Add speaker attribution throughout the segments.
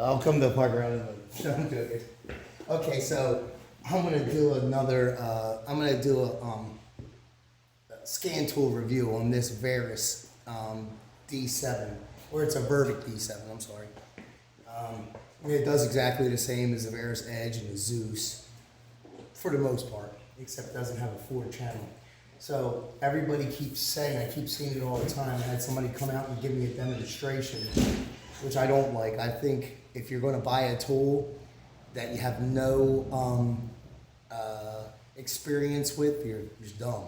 Speaker 1: I'll come to the park around in a minute. I'm joking. Okay, so I'm gonna do another. I'm gonna do a scan tool review on this Veris D7, or it's a Verdict D7. I'm sorry. It does exactly the same as the Veris Edge and the Zeus, for the most part, except it doesn't have a 4-channel. So everybody keeps saying, I keep seeing it all the time. I had somebody come out and give me a demonstration, which I don't like. I think if you're going to buy a tool that you have no experience with, you're just dumb.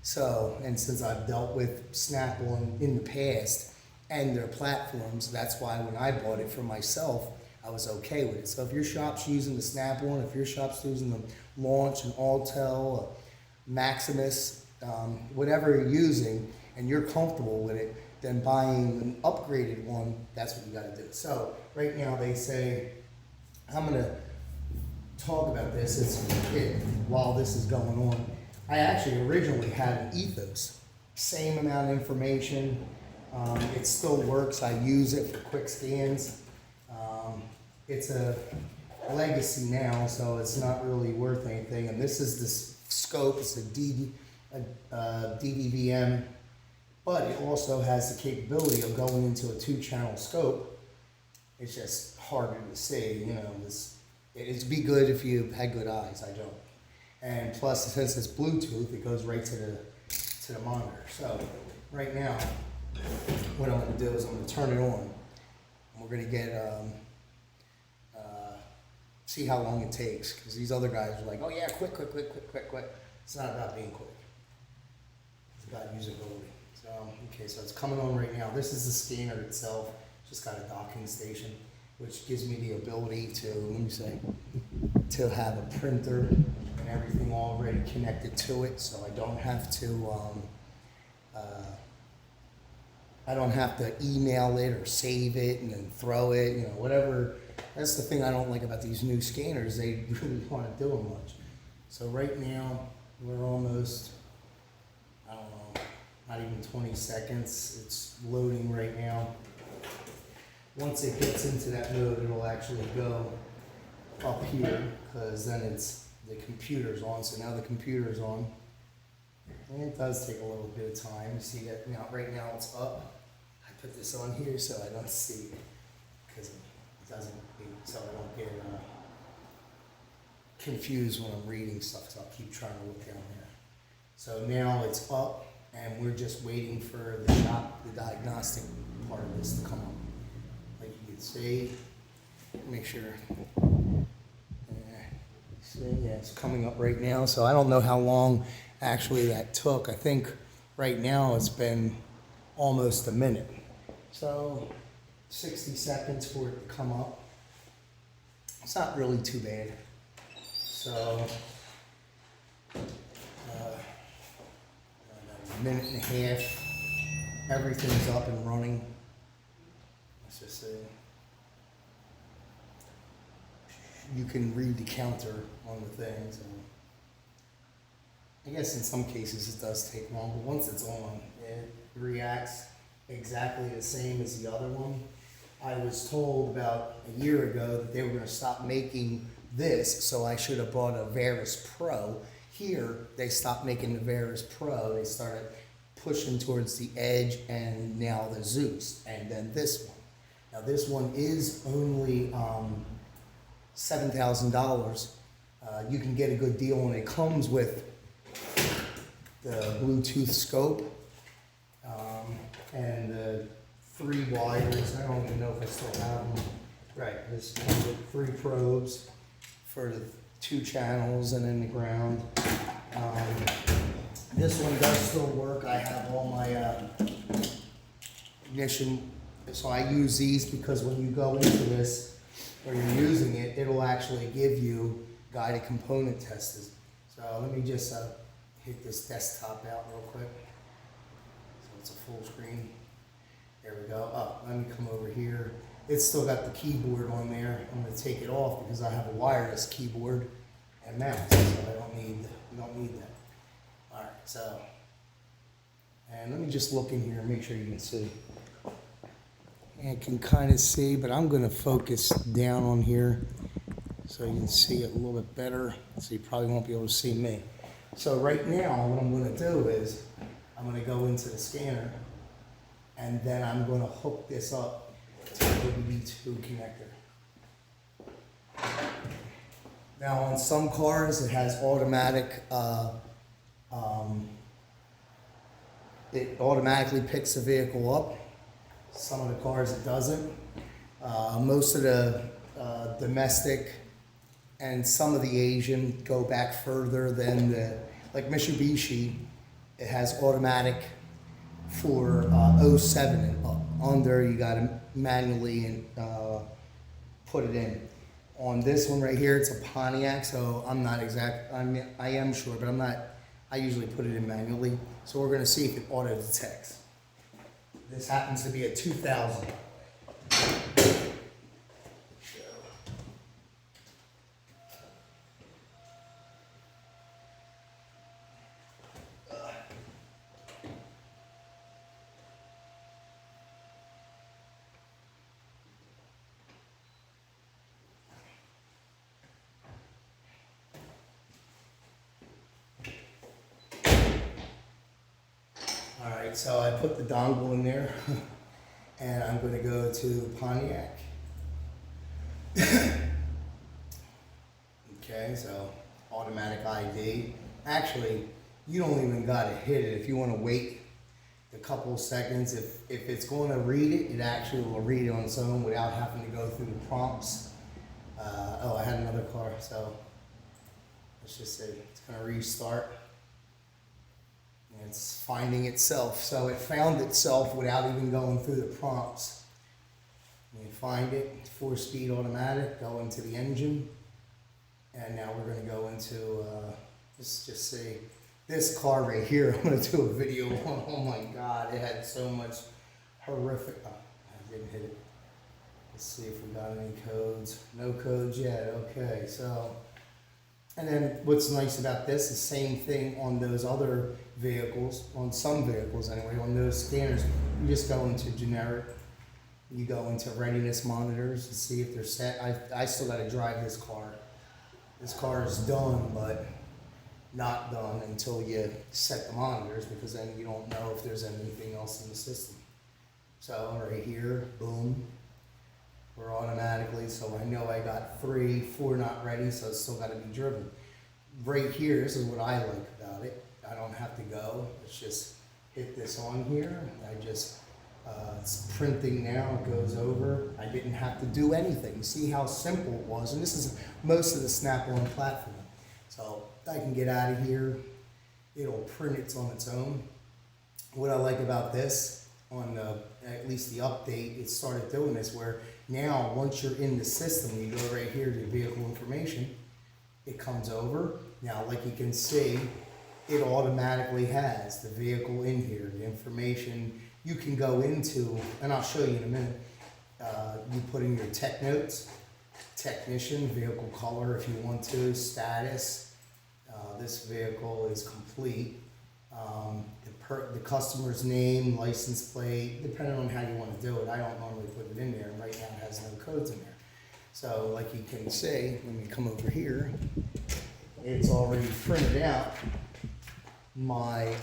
Speaker 1: So, and since I've dealt with Snap-on in the past and their platforms, that's why when I bought it for myself, I was okay with it. So if your shop's using the Snap-on, if your shop's using the Launch, an Autel, a Maximus, whatever you're using, and you're comfortable with it, then buying an upgraded one, that's what you gotta do. So right now they say, I'm gonna talk about this while this is going on. I actually originally had an Ethos, same amount of information. It still works. I use it for quick scans. It's a legacy now, so it's not really worth anything. And this is the scope. It's a DDVM, but it also has the capability of going into a 2-channel scope. It's just harder to see, you know. It'd be good if you had good eyes. I don't. And plus, since it's Bluetooth, it goes right to the monitor. So right now, what I'm going to do is I'm going to turn it on. And we're going to get see how long it takes, because these other guys are like, oh yeah, quick. It's not about being quick. It's about usability. So okay, so it's coming on right now. This is the scanner itself. It's just got a docking station, which gives me the ability to, let me say, to have a printer and everything already connected to it, so I don't have to email it or save it and then throw it, you know, whatever. That's the thing I don't like about these new scanners. They really want to do them much. So right now we're almost, I don't know, not even 20 seconds. It's loading right now. Once it gets into that mode, it'll actually go up here, because then the computer's on. So now the computer's on, and it does take a little bit of time. You see that now? Right now it's up. I put this on here so I don't see it, because it doesn't, so I don't get confused when I'm reading stuff. So I'll keep trying to look down there. So now it's up, and we're just waiting for the diagnostic part of this to come up. Like you can see, make sure. See, yeah, it's coming up right now. So I don't know how long actually that took. I think right now it's been almost a minute. So 60 seconds for it to come up. It's not really too bad. So a minute and a half, everything's up and running. Let's just say you can read the counter on the things. And I guess in some cases it does take long, but once it's on, it reacts exactly the same as the other one. I was told about a year ago that they were going to stop making this, so I should have bought a Veris Pro. Here, they stopped making the Veris Pro. They started pushing towards the Edge and now the Zeus, and then this one. Now this one is only $7,000. You can get a good deal, and it comes with the Bluetooth scope and the 3 wires. I don't even know if I still have them. Right, this comes with 3 probes for the 2 channels and in the ground. This one does still work. I have all my ignition, so I use these because when you go into this or you're using it, it'll actually give you guided component tests. So let me just hit this desktop out real quick. So it's a full screen. There we go. Oh, let me come over here. It's still got the keyboard on there. I'm going to take it off because I have a wireless keyboard and mouse, so I don't need that. All right, so, and let me just look in here and make sure you can see. and can kind of see, but I'm going to focus down on here so you can see it a little bit better. So you probably won't be able to see me. So right now, what I'm going to do is I'm going to go into the scanner, and then I'm going to hook this up to the OBD2 connector. Now on some cars it has automatic, it automatically picks the vehicle up. Some of the cars it doesn't. Most of the domestic and some of the Asian go back further than like Mitsubishi, it has automatic for 07 and up. On there you gotta manually put it in. On this one right here, it's a Pontiac, so I'm not exact, I am sure, but I'm not, I usually put it in manually. So we're gonna see if it auto detects. This happens to be a 2000. Alright, so I put the dongle in there and I'm going to go to Pontiac. Okay, so automatic ID. Actually, you don't even got to hit it. If you want to wait a couple of seconds, if it's going to read it, it actually will read it on its own without having to go through the prompts. Oh, I had another car, so let's just say it's going to restart. It's finding itself. So it found itself without even going through the prompts. You find it, 4-speed automatic, go into the engine. And now we're going to go into, let's just say, this car right here. I'm going to do a video on. Oh my God, it had so much horrific. Oh, I didn't hit it. Let's see if we got any codes. No codes yet. Okay, so. And then what's nice about this is same thing on those other vehicles, on some vehicles anyway, on those scanners, you just go into generic, you go into readiness monitors to see if they're set. I still got to drive this car. This car is done, but not done until you set the monitors, because then you don't know if there's anything else in the system. So right here, boom. We're automatically, so I know I got 3, 4 not ready, so it's still got to be driven. Right here, this is what I like about it. I don't have to go. Let's just hit this on here. I just, it's printing now, it goes over. I didn't have to do anything. See how simple it was? And this is most of the Snap-on platform. So I can get out of here. It'll print it on its own. What I like about this, on at least the update, it started doing this where now once you're in the system, you go right here to vehicle information, it comes over. Now like you can see, it automatically has the vehicle in here, the information you can go into, and I'll show you in a minute. You put in your tech notes, technician, vehicle color if you want to, status, this vehicle is complete. The customer's name, license plate, depending on how you want to do it. I don't normally put it in there. Right now it has no codes in there. So like you can see, when we come over here, it's already printed out my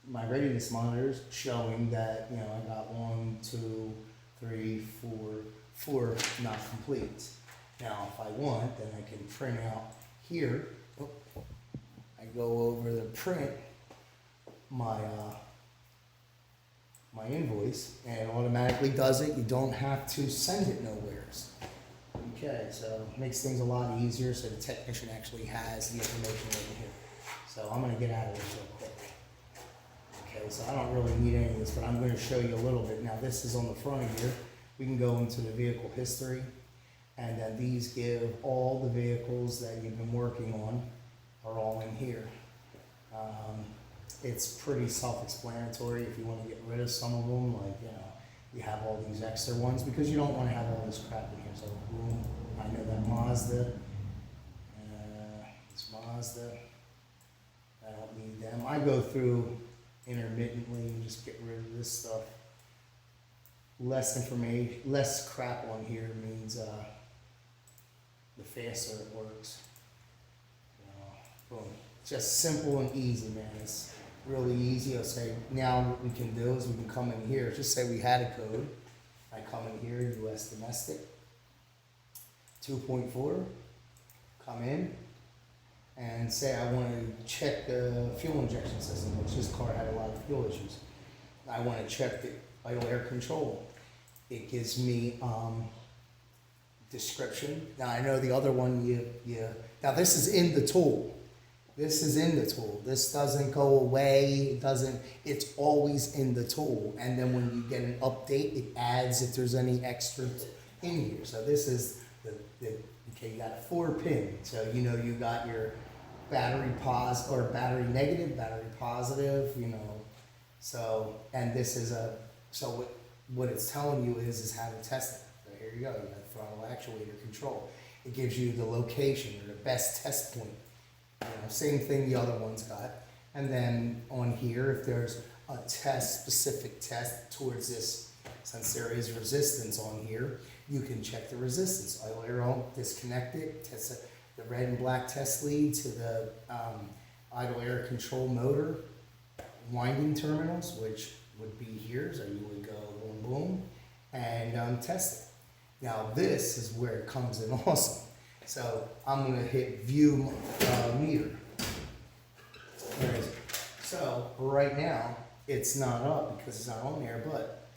Speaker 1: my readiness monitors showing that, you know, I got 1, 2, 3, 4 not complete. Now if I want, then I can print out here. Oh, I go over the print my my invoice, and it automatically does it. You don't have to send it nowheres. Okay, so it makes things a lot easier. So the technician actually has the information over here. So I'm going to get out of this real quick. Okay, so I don't really need any of this, but I'm going to show you a little bit. Now this is on the front of here. We can go into the vehicle history, and then these give all the vehicles that you've been working on are all in here. It's pretty self-explanatory if you want to get rid of some of them, like, you know, you have all these extra ones because you don't want to have all this crap in here. So boom, I know that Mazda, it's Mazda, I don't need them. I go through intermittently and just get rid of this stuff. less information, less crap on here means the faster it works. Boom. Just simple and easy, man. It's really easy. I'll say now what we can do is we can come in here. Just say we had a code. I come in here, U.S. domestic 2.4. Come in and say I want to check the fuel injection system, which this car had a lot of fuel issues. I want to check the idle air control. It gives me description. Now I know the other one now this is in the tool. This is in the tool. This doesn't go away. It's always in the tool. And then when you get an update, it adds if there's any extra in here. So this is okay, you got a 4-pin. So you know you got your battery battery negative, battery positive, So, and this is what it's telling you is how to test it. So here you go, you got throttle actuator control. It gives you the location or the best test point. Same thing the other one's got. And then on here, if there's a specific test towards this, since there is resistance on here, you can check the resistance. Idle air on, disconnect it, test the red and black test lead to the idle air control motor winding terminals, which would be here. So you would go boom, boom, and test it. Now this is where it comes in awesome. So I'm going to hit view meter. There it is. So right now it's not up because it's not on there, but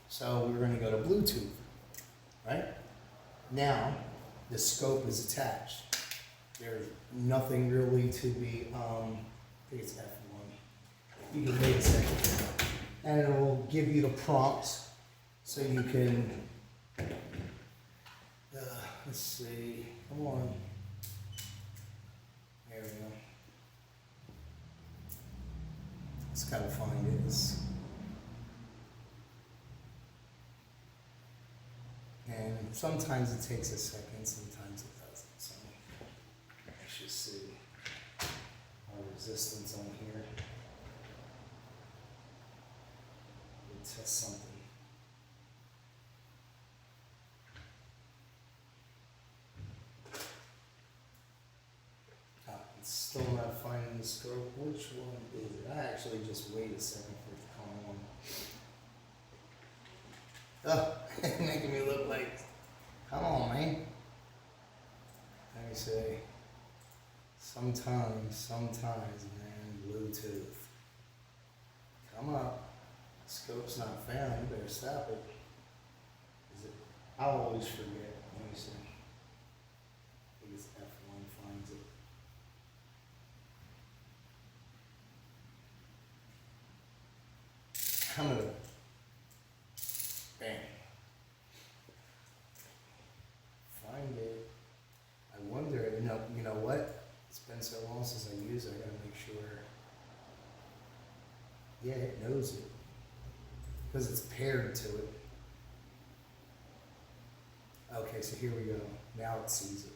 Speaker 1: so we're going to go to Bluetooth, right? Now the scope is attached. There's nothing really to be, I think it's F1. You can wait a second. And it will give you the prompts so you can let's see, come on. There we go. Just gotta find it. And sometimes it takes a second, sometimes it doesn't. So let's just see our resistance on here. We'll test something. Still not finding the scope. Which one is it? I actually just wait a second for it to come on. Oh, making me look like, come on, man. Let me see. Sometimes, man, Bluetooth. Come up. Scope's not found. You better stop it. Is it? I'll always forget. Let me see. I think it's F1 finds it. I'm gonna bam. Find it. I wonder, you know what? It's been so long since I used it, I gotta make sure. Yeah, it knows it. Because it's paired to it. Okay, so here we go. Now it sees it.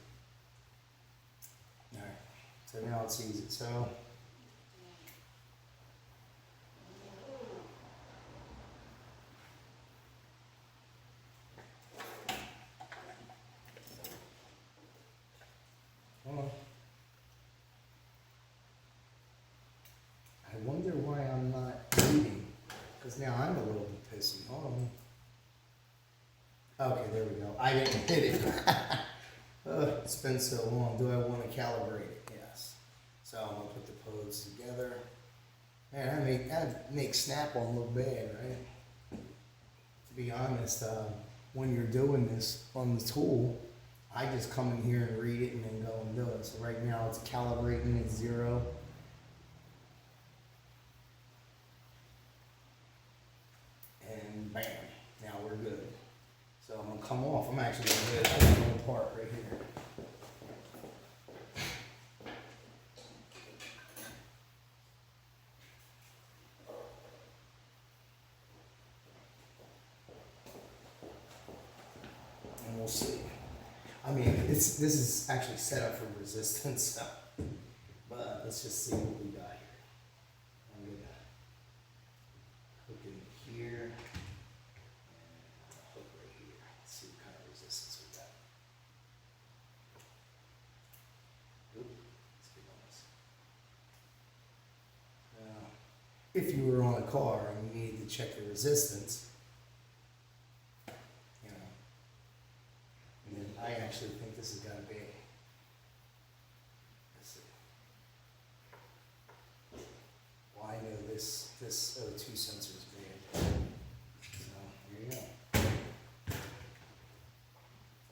Speaker 1: Alright. So now it sees it. So I wonder why I'm not reading, because now I'm a little bit pissy. Hold on. Okay, there we go. I didn't hit it. It's been so long. Do I want to calibrate it? Yes. So I'm going to put the pods together. Man, that makes Snap-on look bad, right? To be honest, when you're doing this on the tool, I just come in here and read it and then go and do it. So right now it's calibrating at 0. And bam, now we're good. So I'm gonna come off. I'm actually gonna do it on the little part right here. And we'll see. I mean, this is actually set up for resistance, so. But let's just see what we got here. I'm gonna hook in here. if you were on a car and you needed to check your resistance, you know, and then I actually think this has got to be, let's see. Well, I know this O2 sensor is bad. So, here you go.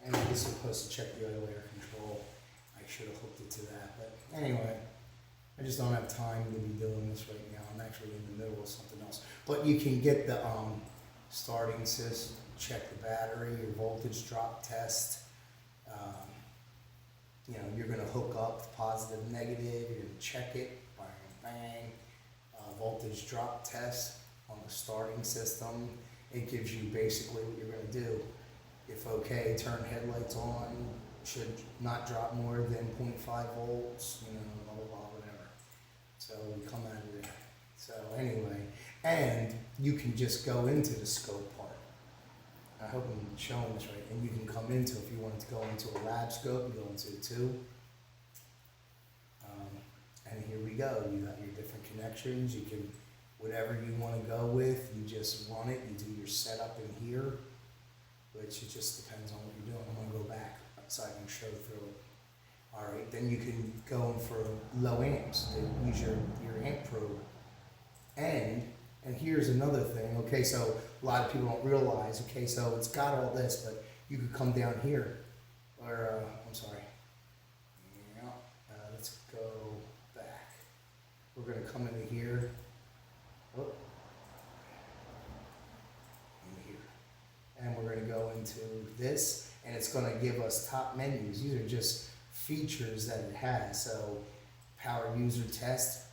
Speaker 1: And this is supposed to check the oil air control. I should have hooked it to that, but anyway, I just don't have time to be doing this right now. I'm actually in the middle of something else. But you can get the starting sys, check the battery, your voltage drop test. You know, you're gonna hook up the positive, negative, you're gonna check it, bang, bang. Voltage drop test on the starting system. It gives you basically what you're gonna do. If okay, turn headlights on, should not drop more than 0.5 volts, you know, blah, blah, blah, whatever. So we come out of there. So anyway, and you can just go into the scope part. I hope I'm showing this right. And you can come into, if you wanted to go into a lab scope, you go into the 2. And here we go. You got your different connections. You can, whatever you want to go with, you just run it. You do your setup in here, which it just depends on what you're doing. I'm going to go back so I can show through it. All right, then you can go in for low amps. Use your amp probe. And here's another thing. Okay, so a lot of people don't realize, okay, so it's got all this, but you could come down here, or, I'm sorry. Yeah, let's go back. We're going to come into here. Oh. In here. And we're going to go into this, and it's going to give us top menus. These are just features that it has. So power user test.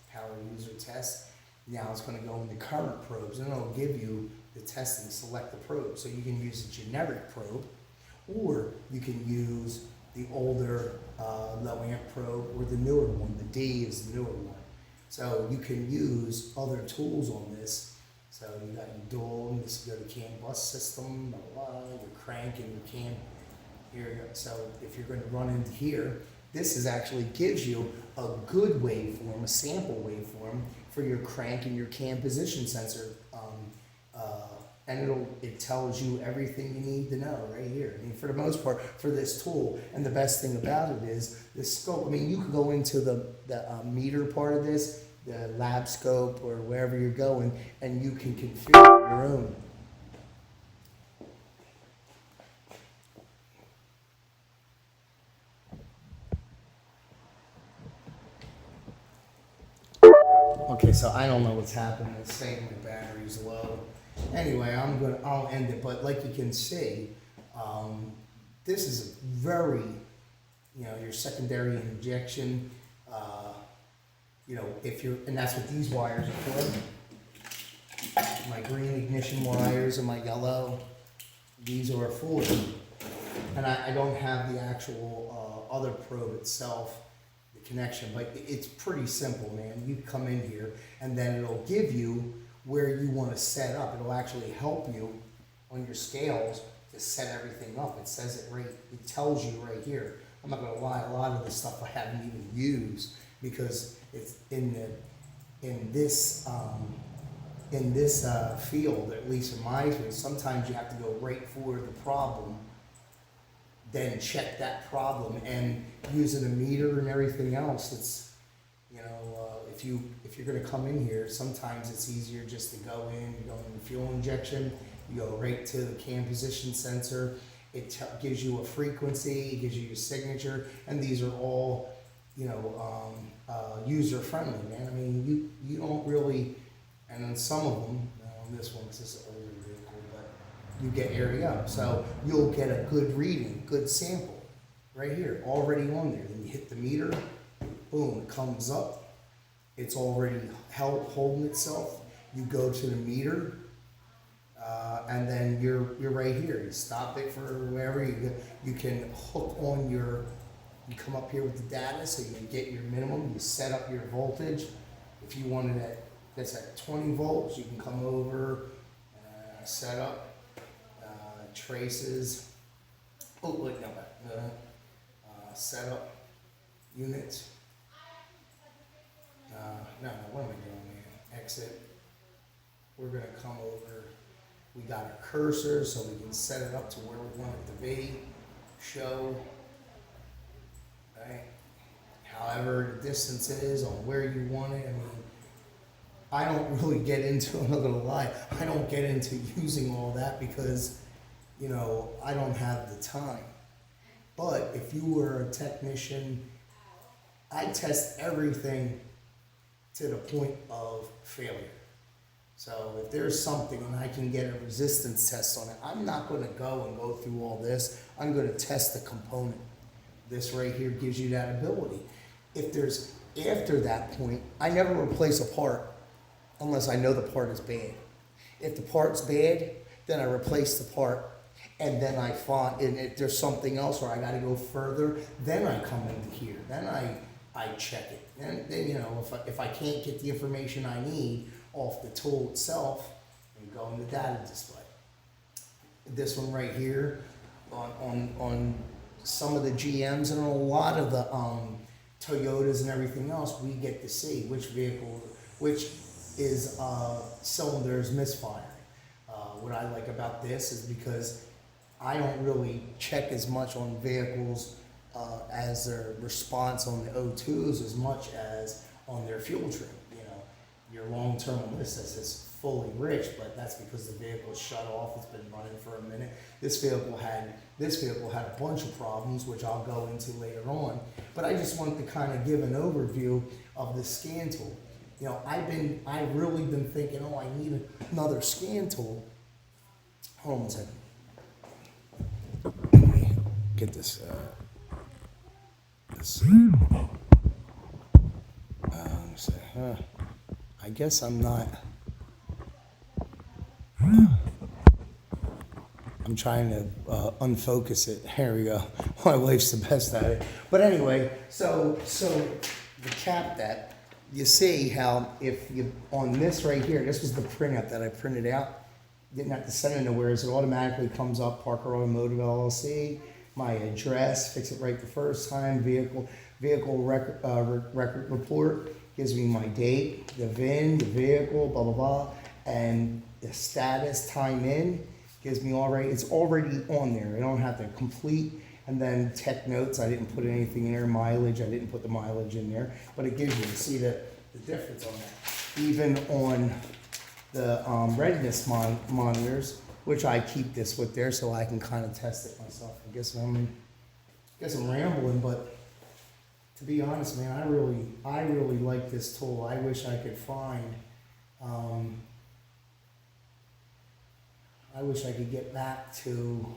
Speaker 1: Now it's going to go into current probes, and it'll give you the testing, select the probe. So you can use a generic probe, or you can use the older low amp probe, or the newer one. The D is the newer one. So you can use other tools on this. So you got your dual, this is your CAN bus system, blah, blah, your crank and your CAN. Here you go. So if you're going to run into here, this is actually gives you a good waveform, a sample waveform for your crank and your CAN position sensor. And it tells you everything you need to know right here. I mean, for the most part, for this tool. And the best thing about it is the scope. I mean, you can go into the meter part of this, the lab scope, or wherever you're going, and you can configure your own. Okay, so I don't know what's happening. It's saying my battery's low. Anyway, I'll end it. But like you can see, this is a very, your secondary injection. And that's what these wires are for. My green ignition wires and my yellow, these are for. And I don't have the actual other probe itself, the connection, but it's pretty simple, man. You come in here, and then it'll give you where you want to set up. It'll actually help you on your scales to set everything up. It says it right, it tells you right here. I'm not gonna lie, a lot of the stuff I haven't even used because it's in this field, at least in my field. Sometimes you have to go right for the problem, then check that problem, and using a meter and everything else. It's if you're going to come in here, sometimes it's easier just to go in. You go in the fuel injection, you go right to the CAN position sensor. It gives you a frequency, it gives you your signature, and these are all user friendly, man. I mean, you don't really, and on some of them, on this one, because this is an older vehicle, but you get area up, so you'll get a good reading, good sample right here, already on there. Then you hit the meter, boom, it comes up. It's already holding itself. You go to the meter, and then you're right here. You stop it for wherever you can hook on your. You come up here with the data, so you can get your minimum. You set up your voltage. If you wanted that's at 20 volts, you can come over, set up traces. Oh wait, no, set up units. No, what am I doing, man? Exit. we're gonna come over. We got our cursor so we can set it up to where we want it to be. Show, right? However the distance is on where you want it. I mean, I don't really get into, I'm not gonna lie, I don't get into using all that because, you know, I don't have the time. But if you were a technician, I test everything to the point of failure. So if there's something and I can get a resistance test on it, I'm not gonna go through all this. I'm gonna test the component. This right here gives you that ability. If there's, after that point, I never replace a part unless I know the part is bad. If the part's bad, then I replace the part, and then I find, and if there's something else where I gotta go further, then I come into here, then I check it. And then, you know, if I can't get the information I need off the tool itself, I'm going to data display. This one right here, on some of the GMs and a lot of the Toyotas and everything else, we get to see which vehicle, which is cylinder is misfiring. What I like about this is because I don't really check as much on vehicles as their response on the O2s as much as on their fuel trim. You know, your long term on this says it's fully rich, but that's because the vehicle is shut off. It's been running for a minute. This vehicle had a bunch of problems, which I'll go into later on. But I just wanted to kind of give an overview of the scan tool. You know, I've really been thinking, oh, I need another scan tool. Hold on one second. Let me get this. Let's see. Let me see. I guess I'm not. I'm trying to unfocus it. Here we go. My wife's the best at it. But anyway, so the cap that you see how if you on this right here, this was the printout that I printed out. Didn't have to send it nowhere, so it automatically comes up Parker Automotive LLC, my address, fix it right the first time, vehicle record report, gives me my date, the VIN, the vehicle, blah, blah, blah, and the status, time in, gives me it's already on there. I don't have to complete, and then tech notes, I didn't put anything in there, mileage, I didn't put the mileage in there, but it gives you, see the difference on that. Even on the readiness monitors, which I keep this with there so I can kind of test it myself. I guess I'm rambling, but to be honest, man, I really like this tool. I wish I could find, I wish I could get back to,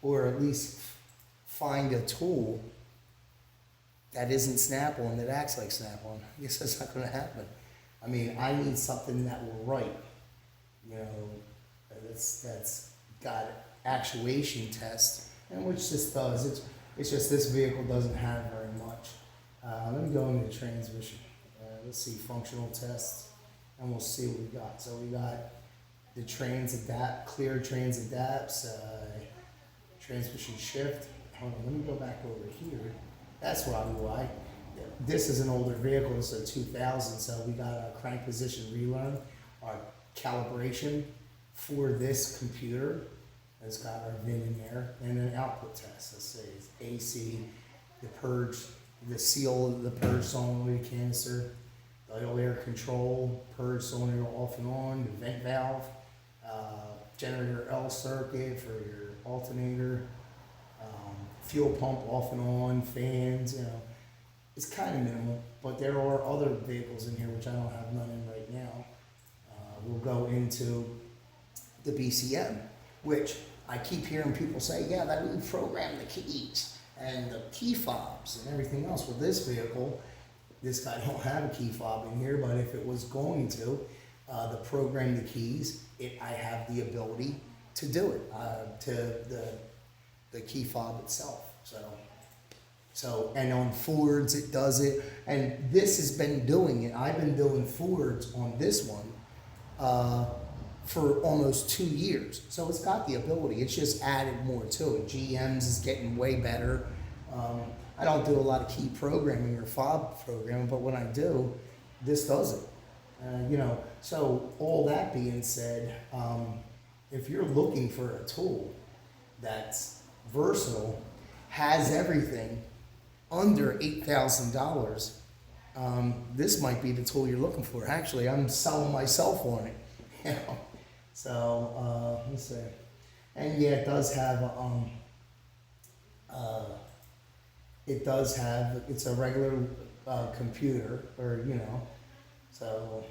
Speaker 1: or at least find a tool that isn't Snap-on that acts like Snap-on. I guess that's not going to happen. I mean, I need something that will write, you know, that's got actuation test, and which this does. It's just this vehicle doesn't have very much. Let me go into transmission. Let's see functional tests, and we'll see what we got. So we got the clear trans adapts, transmission shift. Hold on, let me go back over here. That's probably why. This is an older vehicle, it's a 2000, so we got a crank position relearn, our calibration for this computer. It's got our VIN in there, and an output test. Let's see, it's AC, the purge, the seal of the purge solenoid canister, the oil air control, purge solenoid off and on, the vent valve, generator L circuit for your alternator, fuel pump off and on, fans, you know. It's kind of minimal, but there are other vehicles in here which I don't have none in right now. We'll go into the BCM, which I keep hearing people say, yeah, that we program the keys and the key fobs and everything else. Well, this vehicle, this guy don't have a key fob in here, but if it was going to program the keys, I have the ability to do it, to the key fob itself. So, and on Fords it does it, and this has been doing it. I've been doing Fords on this one for almost 2 years. So it's got the ability, it's just added more to it. GM's is getting way better. I don't do a lot of key programming or fob programming, but when I do, this does it. So all that being said, if you're looking for a tool that's versatile, has everything under $8,000, this might be the tool you're looking for. Actually, I'm selling myself on it. You know? So let's see. And yeah, it's a regular computer, so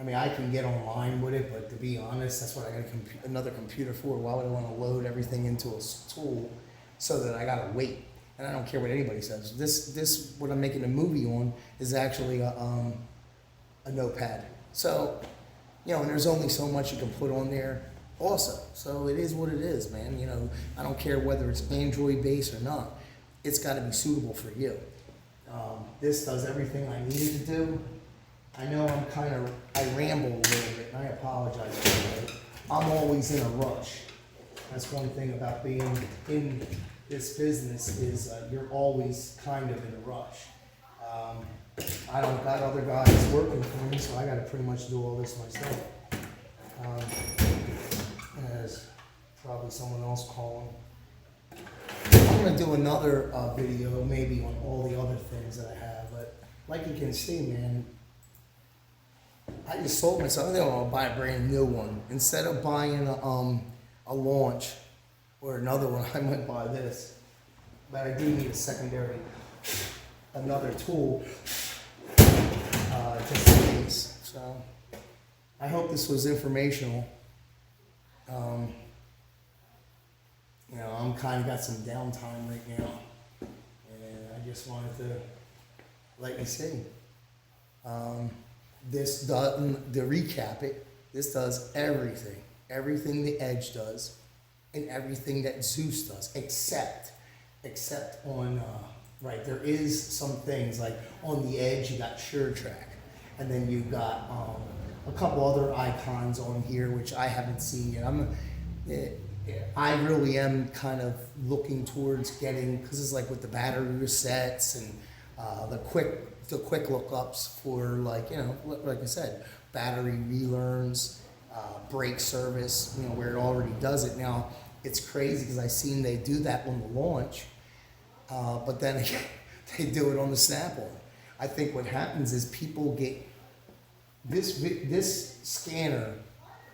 Speaker 1: I mean, I can get online with it, but to be honest, that's what I got another computer for. Why would I want to load everything into a tool so that I got to wait? And I don't care what anybody says. This what I'm making a movie on is actually a notepad. So, and there's only so much you can put on there also. So it is what it is, man. I don't care whether it's Android based or not. It's got to be suitable for you. This does everything I need it to do. I know I ramble a little bit, and I apologize for that. I'm always in a rush. That's one thing about being in this business is you're always kind of in a rush. I don't got other guys working for me, so I got to pretty much do all this myself. There's probably someone else calling. I'm going to do another video maybe on all the other things that I have, but like you can see, man, I just sold myself. I think I'm going to buy a brand new one. Instead of buying a launch or another one, I might buy this. But I do need another tool, just in case. So I hope this was informational. I'm kind of got some downtime right now, and I just wanted to let you see. This does, to recap it, this does everything the Edge does, and everything that Zeus does, except on, right, there is some things, like on the Edge you got SureTrack, and then you got a couple other icons on here, which I haven't seen yet. I really am kind of looking towards getting, because it's like with the battery resets and the quick lookups for, like I said, battery relearns, brake service, where it already does it. Now, it's crazy because I seen they do that on the launch, but then they do it on the Snap-on. I think what happens is people get, this scanner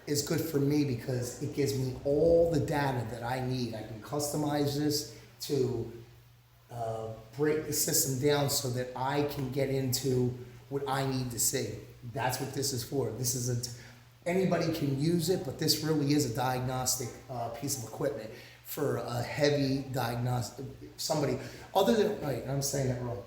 Speaker 1: is good for me because it gives me all the data that I need. I can customize this to break the system down so that I can get into what I need to see. That's what this is for. Anybody can use it, but this really is a diagnostic piece of equipment for a heavy diagnostic, somebody, other than, wait, I'm saying that wrong.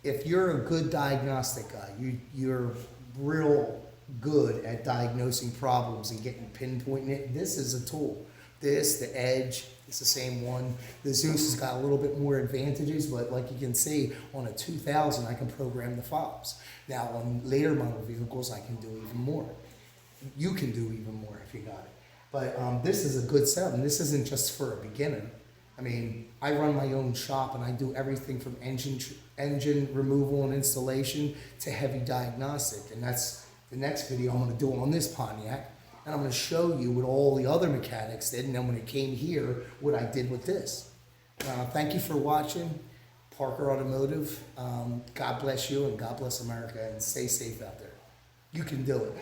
Speaker 1: If you're a good diagnostic guy, you're real good at diagnosing problems and pinpointing it, this is a tool. The Edge, it's the same one. The Zeus has got a little bit more advantages, but like you can see, on a 2000, I can program the fobs. Now, on later model vehicles, I can do even more. You can do even more if you got it. But this is a good setup, and this isn't just for a beginner. I mean, I run my own shop, and I do everything from engine removal and installation to heavy diagnostic, and that's the next video I'm going to do on this Pontiac, and I'm going to show you what all the other mechanics did, and then when it came here, what I did with this. Thank you for watching Parker Automotive. God bless you, and God bless America, and stay safe out there. You can do it.